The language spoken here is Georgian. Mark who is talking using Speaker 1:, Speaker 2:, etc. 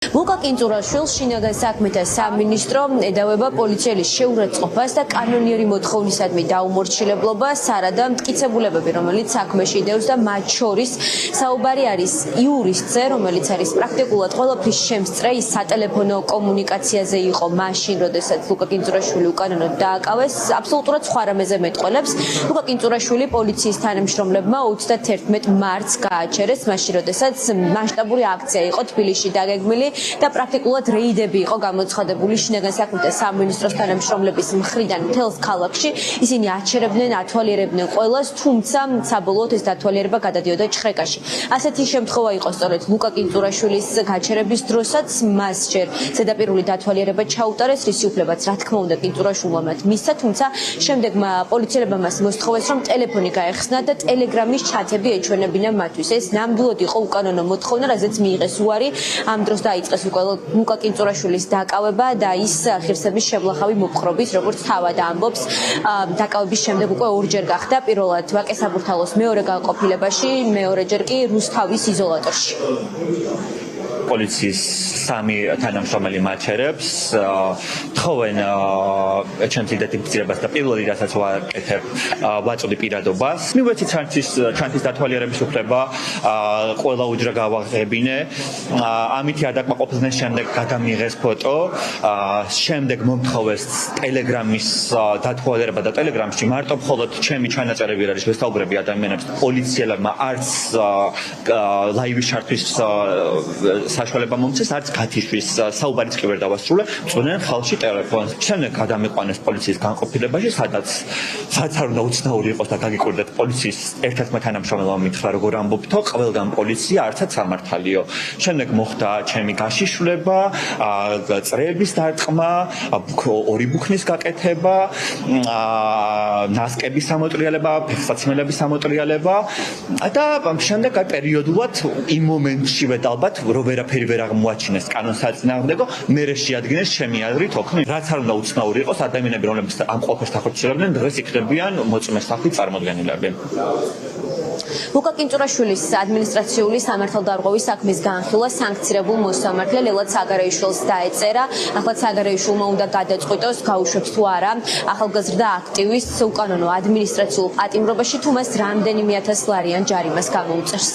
Speaker 1: ლუკა კინწურაშვილს შინაგან საქმეთა სამინისტრო ედავება პოლიციელის შეურაცხყოფას და კანონიერი მოთხოვნისადმი დაუმორჩილებლობას სარადა მტკიცებულებები, რომელიც საქმეში დევს და მათ შორის საუბარი არის იურისტზე, რომელიც არის პრაქტიკულად ყველაფრის შემსწრე, ის სატელეფონო კომუნიკაციაზე იყო მაშინ, როდესაც ლუკა კინწურაშვილი უკანონოდ დააკავეს, აბსოლუტურად სხვა რამეზე მეტყველებს. ლუკა კინწურაშვილი პოლიციის თანამშრომლებმა 31 მარტს გააჩერეს, მაშინ როდესაც მასშტაბური აქცია იყო თბილისში დაგეგმილი და პრაქტიკულად რეიდები იყო გამოცხადებული შინაგან საქმეთა სამინისტროს თანამშრომლების მხრიდან მთელს ქალაქში. ისინი აჩერებდნენ, ათვალიერებდნენ ყველას, თუმცა საბოლოოდ ეს დათვალიერება გადადიოდა ჭხრეკაში. ასეთი შემთხვევა იყო სწორედ ლუკა კინწურაშვილის გაჩერების დროსაც, მას ჯერ ზედაპირული დათვალიერება ჩაუტარეს, რისი უფლებაც რა თქმა უნდა კინწურაშვილმა მათ მისცა, თუმცა შემდეგ პოლიციელებმა მას მოსთხოვეს, რომ ტელეფონი გაეხსნა და ტელეგრამის ჩათები ეჩვენებინა მათთვის. ეს ნამდვილად იყო უკანონო მოთხოვნა, რაზეც მიიღეს უარი. ამ დროს დაიწყეს ლუკა კინწურაშვილის დაკავება და ის ღირსების შემლახავი მოპყრობის, როგორც თავად ამბობს, დაკავების შემდეგ უკვე ორჯერ გახდა, პირველად ვაკე საბურთალოს მეორე განყოფილებაში, მეორეჯერ კი რუსთავის იზოლატორში.
Speaker 2: პოლიციის სამი თანამშრომელი მაჩერებს თხოვენ ჩემს იდენტიფიცირებას და პირველი რასაც ვაკეთებ ვაწვდი პირადობას. მივეცი ჩანთის დათვალიერების უფლება, ყველა უჯრა გავაღებინე, ამითი ადაკმაყოფილდნენ, შემდეგ გადამიღეს ფოტო, შემდეგ მომთხოვეს ტელეგრამის დათვალიერება და ტელეგრამში მარტო მხოლოდ ჩემი ჩანაწერები არის, ვესაუბრები ადამიანებს, პოლიციელებმა არც ლაივის ჩართვის საშუალება მომცეს, არც გათიშვის საუბარიც კი ვერ დავასრულე, წვდნენ ხალხში ტელეფონს. შემდეგ გადამიყვანეს პოლიციის განყოფილებაში, სადაც არ უნდა უცნაური იყოს და გაგიკვირდეთ პოლიციის ერთ-ერთმა თანამშრომელმა მითხრა, როგორ ამბობთო, ყველგან პოლიცია, არცაც სამართალიო. შემდეგ მოხდა ჩემი გაშიშვლება, წრეების დარტყმა, ორი ბუქნის გაკეთება, ნასკების სამოტრიალება, ფეხსაცმელების სამოტრიალება და შემდეგ პერიოდულად იმ მომენტშივე ალბათ რო ვერაფერი ვერ აღმოაჩინეს კანონს საწინააღმდეგო, მერე შეადგინეს ჩემი აზრით ოქნი, რაც არ უნდა უცნაური იყოს, ადამიანები, რომლებიც ამ ყველაფერს ახორციელებდნენ, დღეს იქნებიან მოწმე სახლის წარმოდგენილები.
Speaker 1: ლუკა კინწურაშვილის ადმინისტრაციული სამართალდარღვევის საქმის განხილვა სანქცირებულ მოსამართლე ლელად საგარეიშვილს დაეწერა. ახლა საგარეიშვილმა უნდა გადაწყვიტოს, გაუშვებს თუ არა ახალგაზრდა აქტივისტს უკანონო ადმინისტრაციულ პატიმრობაში, თუ მას რამდენიმე ათას ლარიან ჯარიმას გამოუწერს.